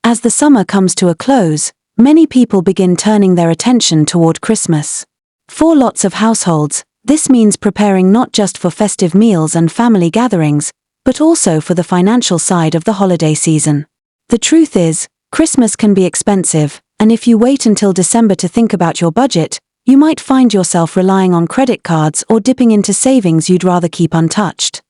As the summer comes to a close, many people begin turning their attention toward Christmas. For lots of households, this means preparing not just for festive meals and family gatherings, but also for the financial side of the holiday season. The truth is, Christmas can be expensive, and if you wait until December to think about your budget, you might find yourself relying on credit cards or dipping into savings you'd rather keep untouched.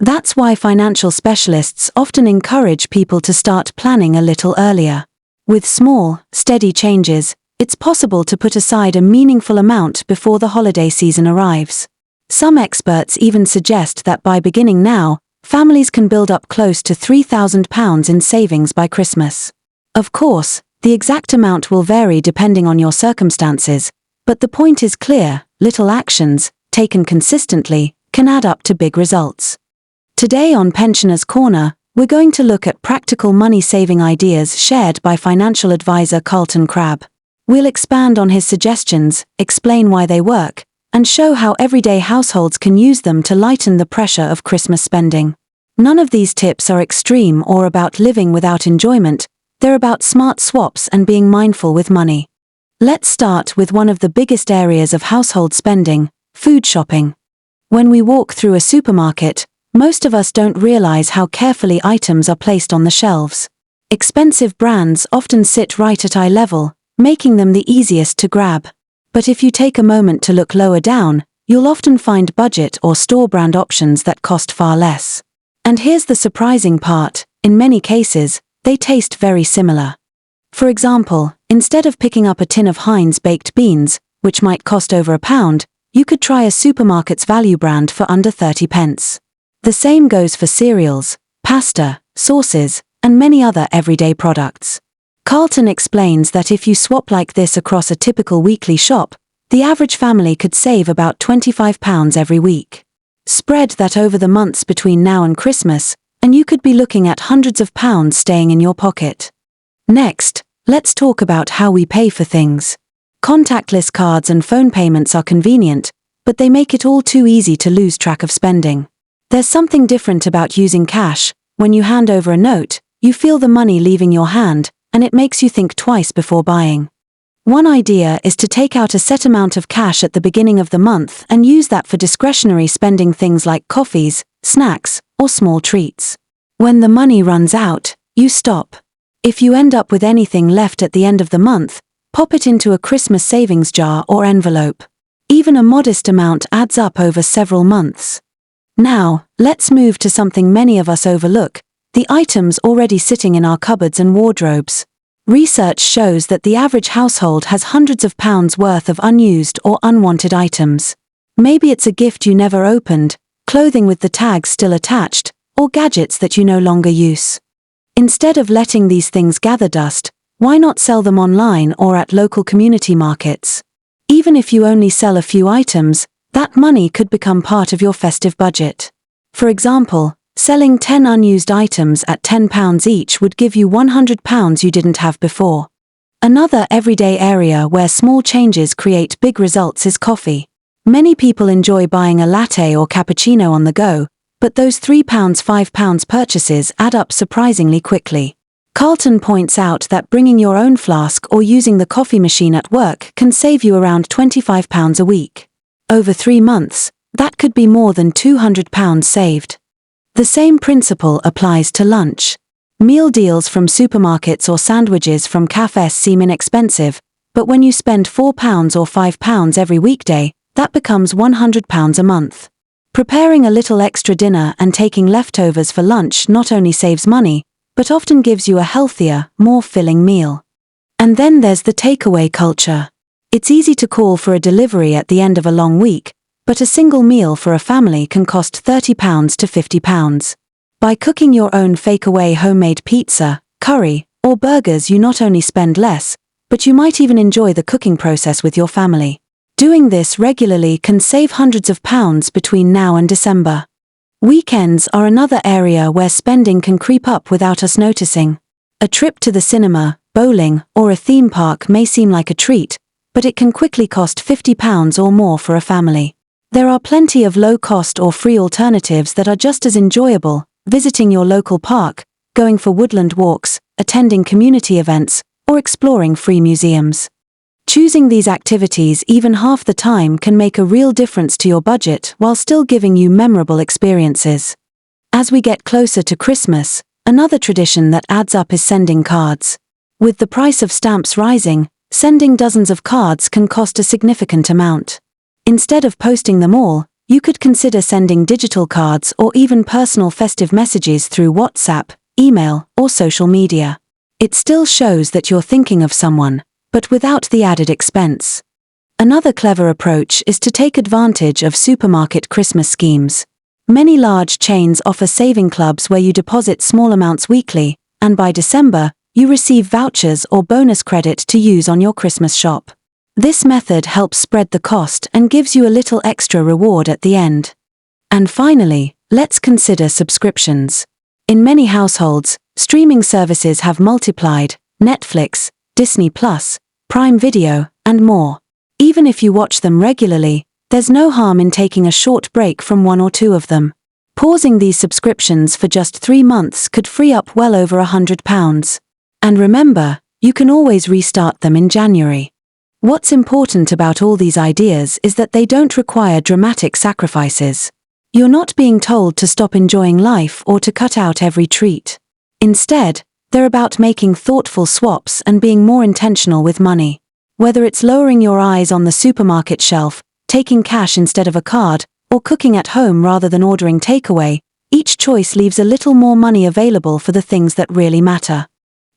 That's why financial specialists often encourage people to start planning a little earlier. With small, steady changes, it's possible to put aside a meaningful amount before the holiday season arrives. Some experts even suggest that by beginning now, families can build up close to £3,000 in savings by Christmas. Of course, the exact amount will vary depending on your circumstances, but the point is clear: little actions, taken consistently, can add up to big results. Today on Pensioners Corner, we're going to look at practical money-saving ideas shared by financial advisor Carlton Crabbe. We'll expand on his suggestions, explain why they work, and show how everyday households can use them to lighten the pressure of Christmas spending. None of these tips are extreme or about living without enjoyment. They're about smart swaps and being mindful with money. Let's start with one of the biggest areas of household spending: food shopping. When we walk through a supermarket, most of us don't realize how carefully items are placed on the shelves. Expensive brands often sit right at eye level, making them the easiest to grab. But if you take a moment to look lower down, you'll often find budget or store brand options that cost far less. And here's the surprising part: in many cases, they taste very similar. For example, instead of picking up a tin of Heinz baked beans, which might cost over £1, you could try a supermarket's value brand for under 30 pence. The same goes for cereals, pasta, sauces, and many other everyday products. Carlton explains that if you swap like this across a typical weekly shop, the average family could save about £25 every week. Spread that over the months between now and Christmas, and you could be looking at hundreds of pounds staying in your pocket. Next, let's talk about how we pay for things. Contactless cards and phone payments are convenient, but they make it all too easy to lose track of spending. There's something different about using cash. When you hand over a note, you feel the money leaving your hand, and it makes you think twice before buying. One idea is to take out a set amount of cash at the beginning of the month and use that for discretionary spending, things like coffees, snacks, or small treats. When the money runs out, you stop. If you end up with anything left at the end of the month, pop it into a Christmas savings jar or envelope. Even a modest amount adds up over several months. Now, let's move to something many of us overlook: the items already sitting in our cupboards and wardrobes. Research shows that the average household has hundreds of pounds worth of unused or unwanted items. Maybe it's a gift you never opened, clothing with the tags still attached, or gadgets that you no longer use. Instead of letting these things gather dust, why not sell them online or at local community markets? Even if you only sell a few items, that money could become part of your festive budget. For example, selling 10 unused items at £10 each would give you £100 you didn't have before. Another everyday area where small changes create big results is coffee. Many people enjoy buying a latte or cappuccino on the go, but those £3, £5 purchases add up surprisingly quickly. Carlton points out that bringing your own flask or using the coffee machine at work can save you around £25 a week. Over 3 months, that could be more than £200 saved. The same principle applies to lunch. Meal deals from supermarkets or sandwiches from cafes seem inexpensive, but when you spend £4 or £5 every weekday, that becomes £100 a month. Preparing a little extra dinner and taking leftovers for lunch not only saves money, but often gives you a healthier, more filling meal. And then there's the takeaway culture. It's easy to call for a delivery at the end of a long week, but a single meal for a family can cost £30 to £50. By cooking your own fake-away homemade pizza, curry, or burgers, you not only spend less, but you might even enjoy the cooking process with your family. Doing this regularly can save hundreds of pounds between now and December. Weekends are another area where spending can creep up without us noticing. A trip to the cinema, bowling, or a theme park may seem like a treat, but it can quickly cost £50 or more for a family. There are plenty of low-cost or free alternatives that are just as enjoyable: visiting your local park, going for woodland walks, attending community events, or exploring free museums. Choosing these activities even half the time can make a real difference to your budget while still giving you memorable experiences. As we get closer to Christmas, another tradition that adds up is sending cards. With the price of stamps rising, sending dozens of cards can cost a significant amount. Instead of posting them all, you could consider sending digital cards or even personal festive messages through WhatsApp, email, or social media. It still shows that you're thinking of someone, but without the added expense. Another clever approach is to take advantage of supermarket Christmas schemes. Many large chains offer saving clubs where you deposit small amounts weekly, and by December, you receive vouchers or bonus credit to use on your Christmas shop. This method helps spread the cost and gives you a little extra reward at the end. And finally, let's consider subscriptions. In many households, streaming services have multiplied: Netflix, Disney+, Prime Video, and more. Even if you watch them regularly, there's no harm in taking a short break from one or two of them. Pausing these subscriptions for just 3 months could free up well over £100. And remember, you can always restart them in January. What's important about all these ideas is that they don't require dramatic sacrifices. You're not being told to stop enjoying life or to cut out every treat. Instead, they're about making thoughtful swaps and being more intentional with money. Whether it's lowering your eyes on the supermarket shelf, taking cash instead of a card, or cooking at home rather than ordering takeaway, each choice leaves a little more money available for the things that really matter.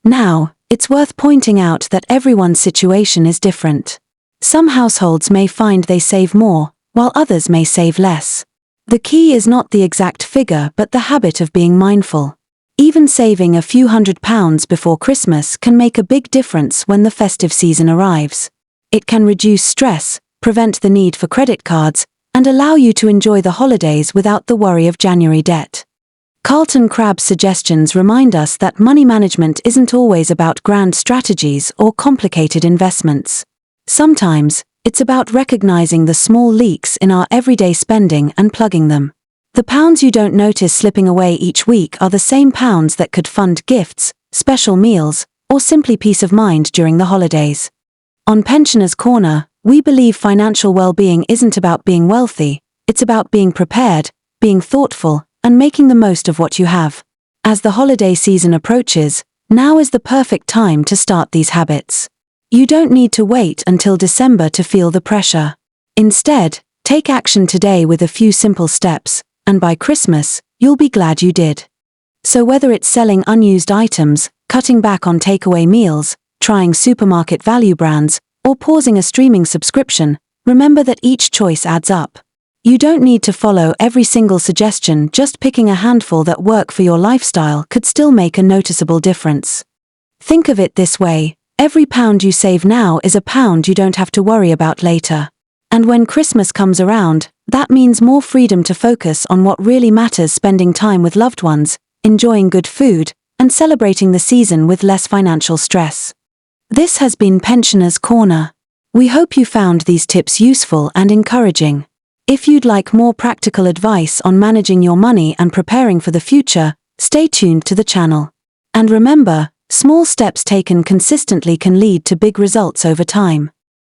Now, it's worth pointing out that everyone's situation is different. Some households may find they save more, while others may save less. The key is not the exact figure but the habit of being mindful. Even saving a few £100s before Christmas can make a big difference when the festive season arrives. It can reduce stress, prevent the need for credit cards, and allow you to enjoy the holidays without the worry of January debt. Carlton Crabbe's suggestions remind us that money management isn't always about grand strategies or complicated investments. Sometimes, it's about recognizing the small leaks in our everyday spending and plugging them. The pounds you don't notice slipping away each week are the same pounds that could fund gifts, special meals, or simply peace of mind during the holidays. On Pensioners' Corner, we believe financial well-being isn't about being wealthy, it's about being prepared, being thoughtful, and making the most of what you have. As the holiday season approaches, now is the perfect time to start these habits. You don't need to wait until December to feel the pressure. Instead, take action today with a few simple steps, and by Christmas, you'll be glad you did. So whether it's selling unused items, cutting back on takeaway meals, trying supermarket value brands, or pausing a streaming subscription, remember that each choice adds up. You don't need to follow every single suggestion, just picking a handful that work for your lifestyle could still make a noticeable difference. Think of it this way: every pound you save now is a pound you don't have to worry about later. And when Christmas comes around, that means more freedom to focus on what really matters: spending time with loved ones, enjoying good food, and celebrating the season with less financial stress. This has been Pensioners' Corner. We hope you found these tips useful and encouraging. If you'd like more practical advice on managing your money and preparing for the future, stay tuned to the channel. And remember, small steps taken consistently can lead to big results over time.